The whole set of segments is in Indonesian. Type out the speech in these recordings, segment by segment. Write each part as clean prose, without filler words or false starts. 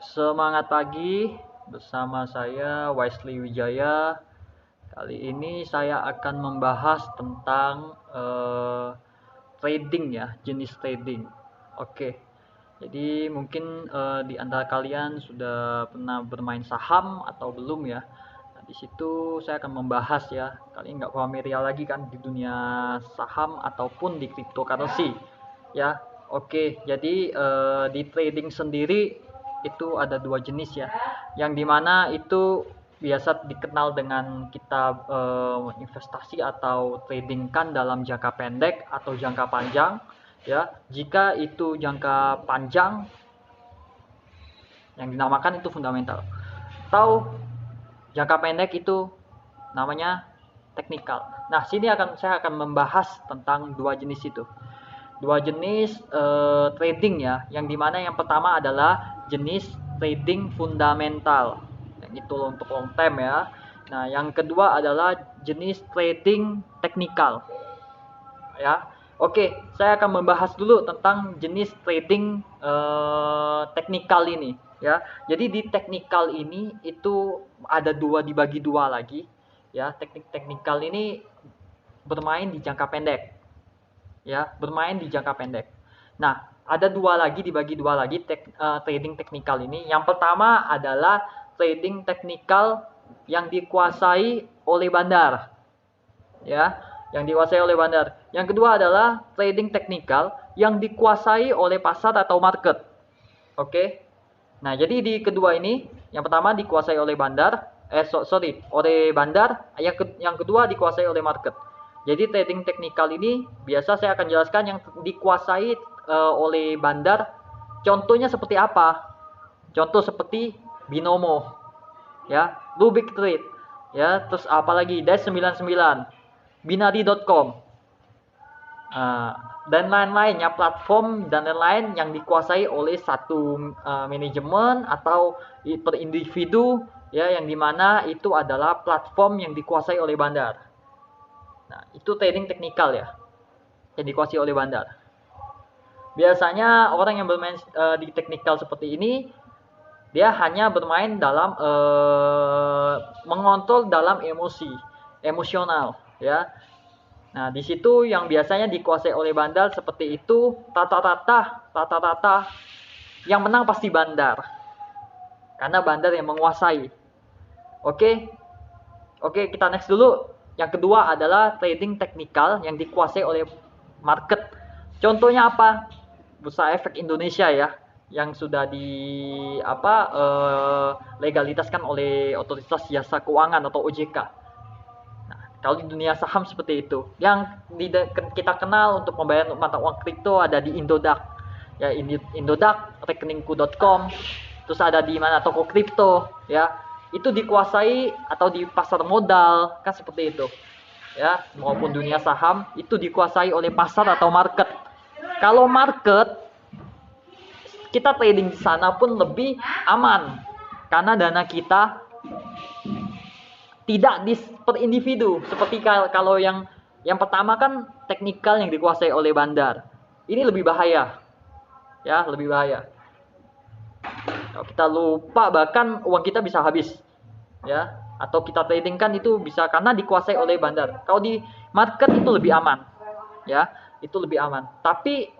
Semangat pagi bersama saya Wesley Wijaya. Kali ini saya akan membahas tentang trading ya, jenis trading. Oke. Jadi mungkin di antara kalian sudah pernah bermain saham atau belum ya? Nah, di situ saya akan membahas ya. Kalian nggak familiar lagi kan di dunia saham ataupun di cryptocurrency ya. Oke, jadi di trading sendiri itu ada dua jenis ya, yang dimana itu biasa dikenal dengan kita investasi atau trading kan dalam jangka pendek atau jangka panjang ya. Jika itu jangka panjang yang dinamakan itu fundamental, atau jangka pendek itu namanya teknikal. Nah, saya akan membahas tentang dua jenis itu. Dua jenis trading ya, yang dimana yang pertama adalah jenis trading fundamental, yang itu untuk long term ya. Nah, yang kedua adalah jenis trading teknikal ya. Oke, saya akan membahas dulu tentang jenis trading teknikal ini ya. Jadi di teknikal ini itu ada dibagi dua lagi ya. Teknik teknikal ini bermain di jangka pendek ya, bermain di jangka pendek. Nah, ada dibagi dua lagi trading teknikal ini. Yang pertama adalah trading teknikal yang dikuasai oleh bandar ya, yang dikuasai oleh bandar. Yang kedua adalah trading teknikal yang dikuasai oleh pasar atau market. Oke. Nah, jadi di kedua ini, yang pertama dikuasai oleh bandar, oleh bandar, yang kedua dikuasai oleh market. Jadi trading teknikal ini biasa saya akan jelaskan yang dikuasai oleh bandar. Contohnya seperti apa? Contoh seperti Binomo, ya, Rubik Trade, ya, terus apalagi Dash 99, Binary.com, dan lain-lain ya, platform dan lain-lain yang dikuasai oleh satu manajemen atau per individu ya, yang dimana itu adalah platform yang dikuasai oleh bandar. Nah, itu trading teknikal ya, yang dikuasai oleh bandar. Biasanya orang yang bermain di teknikal seperti ini, dia hanya bermain dalam mengontrol dalam emosional ya. Nah, di situ yang biasanya dikuasai oleh bandar seperti itu, rata-rata yang menang pasti bandar. Karena bandar yang menguasai. Oke, kita next dulu. Yang kedua adalah trading teknikal yang dikuasai oleh market. Contohnya apa? Bursa Efek Indonesia ya, yang sudah legalitaskan oleh Otoritas Jasa Keuangan atau OJK. Nah, kalau di dunia saham seperti itu. Yang kita kenal untuk pembayaran mata uang kripto ada di Indodax. Ya, Indodax, rekeningku.com. Terus ada di mana toko kripto ya. Itu dikuasai atau di pasar modal kan seperti itu ya, maupun dunia saham itu dikuasai oleh pasar atau market. Kalau market, kita trading di sana pun lebih aman karena dana kita tidak per individu seperti kalau yang pertama kan teknikal yang dikuasai oleh bandar. Ini lebih bahaya ya, lebih bahaya. Kalau kita lupa, bahkan uang kita bisa habis ya, atau kita trading kan itu bisa karena dikuasai oleh bandar. Kalau di market itu lebih aman ya, itu lebih aman. Tapi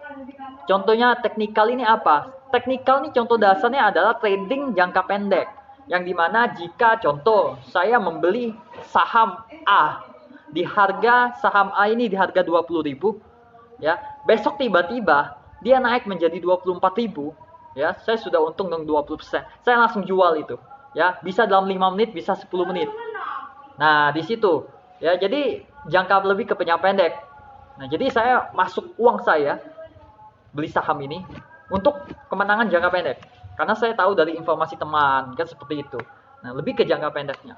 contohnya teknikal ini apa? Teknikal ini contoh dasarnya adalah trading jangka pendek, yang dimana jika contoh saya membeli saham A di harga saham A ini di harga 20.000 ya, besok tiba-tiba dia naik menjadi 24.000 ya, saya sudah untung dong 20%. Saya langsung jual itu ya, bisa dalam 5 menit, bisa 10 menit. Nah, di situ ya, jadi jangka lebih ke jangka pendek. Nah, jadi saya masuk uang saya beli saham ini untuk kemenangan jangka pendek, karena saya tahu dari informasi teman kan seperti itu. Nah, lebih ke jangka pendeknya.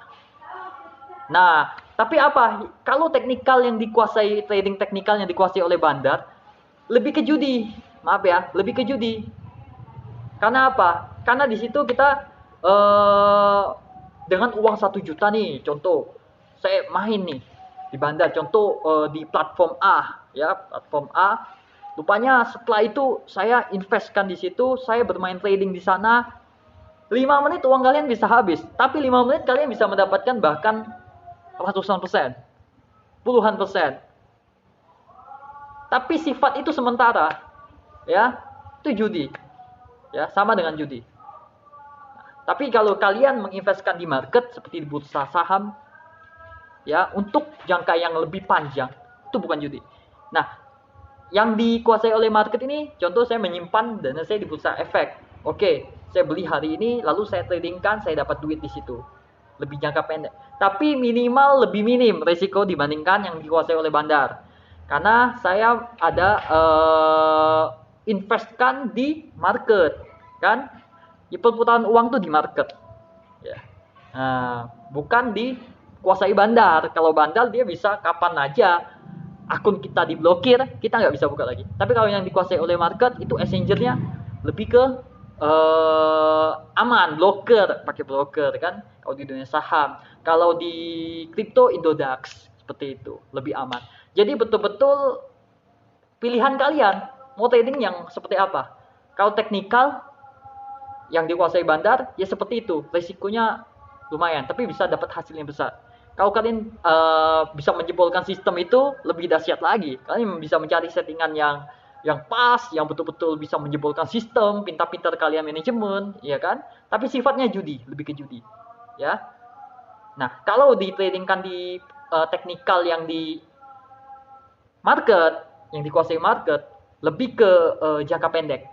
Nah, tapi apa? Kalau teknikal yang dikuasai, trading teknikal yang dikuasai oleh bandar, lebih ke judi. Maaf ya, lebih ke judi. Karena apa? Karena di situ kita dengan uang 1 juta nih, contoh saya main nih di bandar, contoh di platform A ya, platform A. Rupanya setelah itu saya investkan di situ, saya bermain trading di sana, 5 menit uang kalian bisa habis, tapi 5 menit kalian bisa mendapatkan bahkan ratusan persen, puluhan persen. Tapi sifat itu sementara, ya, itu judi, ya, sama dengan judi. Tapi kalau kalian menginvestkan di market seperti di bursa saham, ya, untuk jangka yang lebih panjang, itu bukan judi. Nah, yang dikuasai oleh market ini, contoh saya menyimpan dana saya di bursa efek. Oke, saya beli hari ini, lalu saya tradingkan, saya dapat duit di situ. Lebih jangka pendek. Tapi minimal lebih minim resiko dibandingkan yang dikuasai oleh bandar. Karena saya ada investkan di market, kan? Di perputaran uang tuh di market, ya. Nah, bukan dikuasai bandar. Kalau bandar dia bisa kapan aja akun kita diblokir, kita nggak bisa buka lagi. Tapi kalau yang dikuasai oleh market itu exchange-nya lebih ke aman, pakai broker kan. Kalau di dunia saham, kalau di kripto Indodax seperti itu, lebih aman. Jadi betul-betul pilihan kalian mau trading yang seperti apa. Kalau teknikal yang dikuasai bandar ya seperti itu, resikonya lumayan tapi bisa dapat hasilnya besar. Kalau kalian bisa menjebolkan sistem itu lebih dahsyat lagi. Kalian bisa mencari settingan yang pas, yang betul-betul bisa menjebolkan sistem, pintar-pintar kalian manajemen, ya kan? Tapi sifatnya judi, lebih ke judi, ya. Nah, kalau ditradingkan di teknikal yang di market, yang dikuasai market, lebih ke jangka pendek.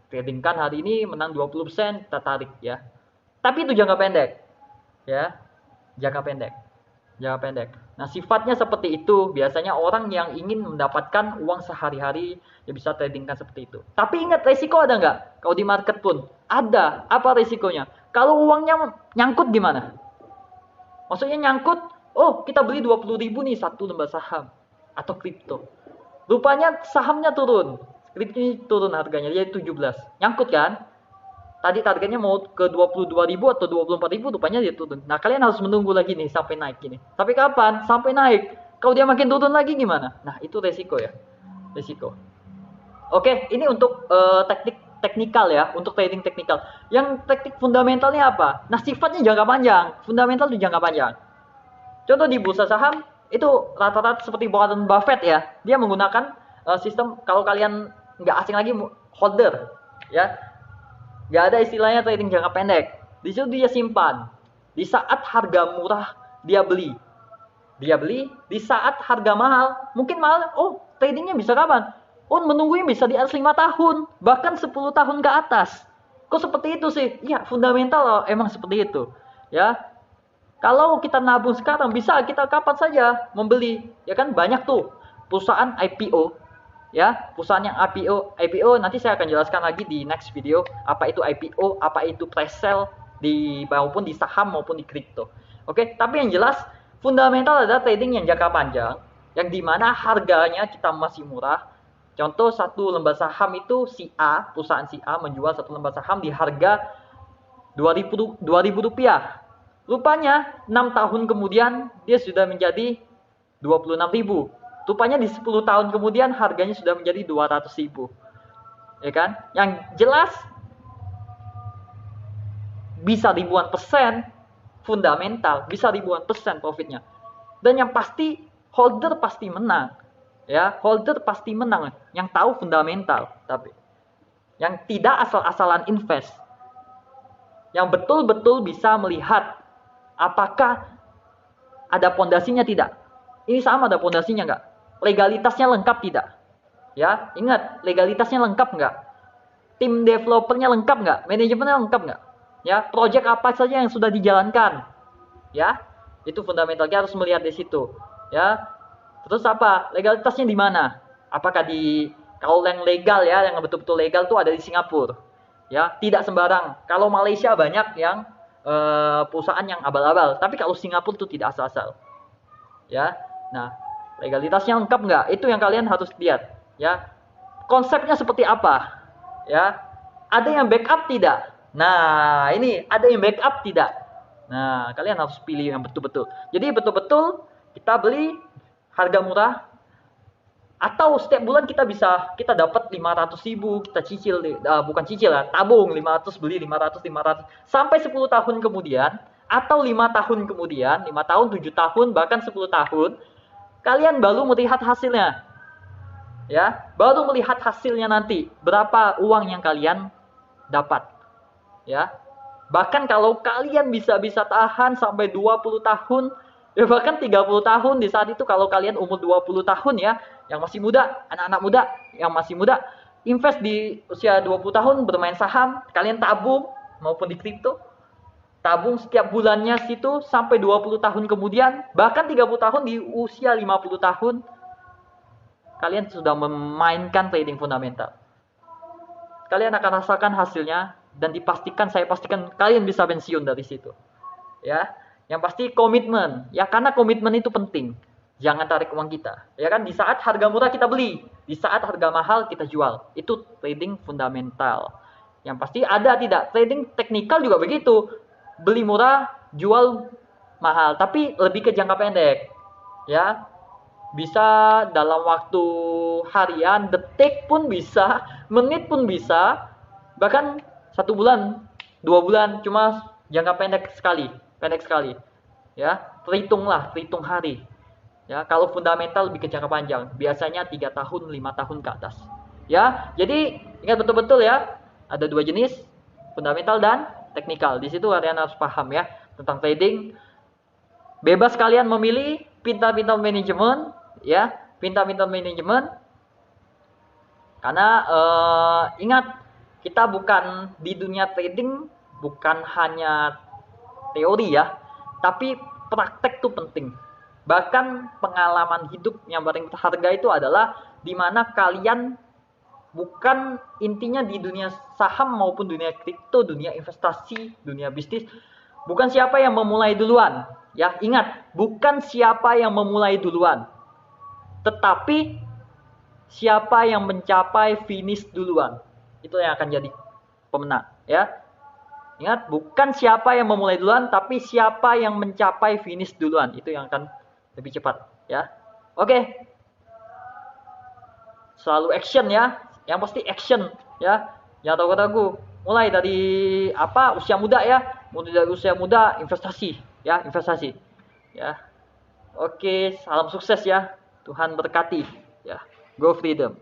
Tradingkan hari ini menang 20%, kita tarik, ya. Tapi itu jangka pendek, ya. Jangka pendek. Jangka pendek. Nah, sifatnya seperti itu. Biasanya orang yang ingin mendapatkan uang sehari-hari, ya bisa tradingkan seperti itu. Tapi ingat, resiko ada nggak? Kalau di market pun ada. Apa resikonya? Kalau uangnya nyangkut gimana? Maksudnya nyangkut, oh kita beli 20.000 nih satu lembar saham atau kripto. Rupanya sahamnya turun, kripto ini turun harganya jadi 17. Nyangkut kan? Tadi targetnya mau ke 22.000 atau 24.000, rupanya dia turun. Nah, kalian harus menunggu lagi nih sampai naik gini. Tapi kapan? Sampai naik. Kalau dia makin turun lagi gimana? Nah, itu resiko ya. Resiko. Oke, ini untuk teknikal ya, untuk trading teknikal. Yang teknik fundamentalnya apa? Nah, sifatnya jangka panjang. Fundamental itu jangka panjang. Contoh di bursa saham, itu rata-rata seperti Warren Buffett ya. Dia menggunakan sistem, kalau kalian nggak asing lagi, holder. Ya, nggak ada istilahnya trading jangka pendek. Di situ dia simpan. Di saat harga murah dia beli. Dia beli di saat harga mahal. Mungkin mahal, oh tradingnya bisa kapan? Oh menunggunya bisa di atas 5 tahun. Bahkan 10 tahun ke atas. Kok seperti itu sih? Iya, fundamental emang seperti itu. Ya. Kalau kita nabung sekarang bisa kita kapan saja membeli. Ya kan banyak tuh perusahaan IPO. Ya, perusahaan yang IPO nanti saya akan jelaskan lagi di next video apa itu IPO, apa itu pre-sale maupun di saham maupun di kripto. Oke, tapi yang jelas fundamental adalah trading yang jangka panjang, yang dimana harganya kita masih murah. Contoh satu lembar saham itu perusahaan si A menjual satu lembar saham di harga 2.000 rupiah. Rupanya 6 tahun kemudian dia sudah menjadi 26.000. Rupanya di 10 tahun kemudian harganya sudah menjadi 200.000. Ya kan? Yang jelas bisa ribuan persen fundamental, bisa ribuan persen profitnya. Dan yang pasti holder pasti menang. Ya, holder pasti menang yang tahu fundamental, tapi yang tidak asal-asalan invest. Yang betul-betul bisa melihat apakah ada pondasinya tidak. Ini sama ada pondasinya enggak? Legalitasnya lengkap tidak? Ya, ingat, legalitasnya lengkap enggak? Tim developernya lengkap enggak? Manajemennya lengkap enggak? Ya, project apa saja yang sudah dijalankan? Ya, itu fundamentalnya harus melihat di situ. Ya, terus apa? Legalitasnya di mana? Apakah kalau yang legal ya, yang betul-betul legal tuh ada di Singapura. Ya, tidak sembarang. Kalau Malaysia banyak yang perusahaan yang abal-abal, tapi kalau Singapura tuh tidak asal-asal. Ya, nah legalitasnya lengkap nggak? Itu yang kalian harus lihat. Ya, konsepnya seperti apa? Ya, ada yang backup tidak? Nah, ini ada yang backup tidak? Nah, kalian harus pilih yang betul-betul. Jadi betul-betul kita beli harga murah, Atau setiap bulan kita dapat 500.000, kita cicil, bukan cicil ya, tabung 500, beli 500, 500 sampai 10 tahun kemudian, atau 5 tahun kemudian, 5 tahun, 7 tahun, bahkan 10 tahun, kalian baru melihat hasilnya. Ya, baru melihat hasilnya nanti, berapa uang yang kalian dapat. Ya. Bahkan kalau kalian bisa tahan sampai 20 tahun, ya bahkan 30 tahun, di saat itu kalau kalian umur 20 tahun ya, yang masih muda, anak-anak muda yang masih muda, invest di usia 20 tahun bermain saham, kalian tabung maupun di kripto, tabung setiap bulannya situ sampai 20 tahun kemudian, bahkan 30 tahun di usia 50 tahun, kalian sudah memainkan trading fundamental. Kalian akan rasakan hasilnya, dan saya pastikan kalian bisa pensiun dari situ. Ya, yang pasti komitmen. Ya, karena komitmen itu penting. Jangan tarik uang kita. Ya kan, di saat harga murah kita beli, di saat harga mahal kita jual. Itu trading fundamental. Yang pasti ada tidak trading teknikal juga begitu. Beli murah, jual mahal, tapi lebih ke jangka pendek. Ya. Bisa dalam waktu harian, detik pun bisa, menit pun bisa, bahkan 1 bulan, 2 bulan, cuma jangka pendek sekali. Ya, terhitung hari. Ya, kalau fundamental lebih ke jangka panjang, biasanya 3 tahun, 5 tahun ke atas. Ya, jadi ingat betul-betul ya, ada 2 jenis, fundamental dan teknikal. Di situ kalian harus paham ya tentang trading. Bebas kalian memilih, pintar-pintar manajemen, ya, pintar-pintar manajemen. Karena ingat, kita bukan di dunia trading, bukan hanya teori ya, tapi praktek itu penting. Bahkan pengalaman hidup yang paling berharga itu adalah di mana kalian bukan intinya di dunia saham maupun dunia kripto, dunia investasi, dunia bisnis, bukan siapa yang memulai duluan. Ya, ingat, bukan siapa yang memulai duluan, tetapi siapa yang mencapai finish duluan. Itu yang akan jadi pemenang, ya. Ingat, bukan siapa yang memulai duluan, tapi siapa yang mencapai finish duluan. Itu yang akan lebih cepat, ya. Oke. Selalu action ya. Yang pasti action, ya. Jangan ragu-ragu. Mulai dari usia muda ya. Mulai dari usia muda investasi, ya, investasi. Ya. Oke, salam sukses ya. Tuhan berkati, ya. Go freedom.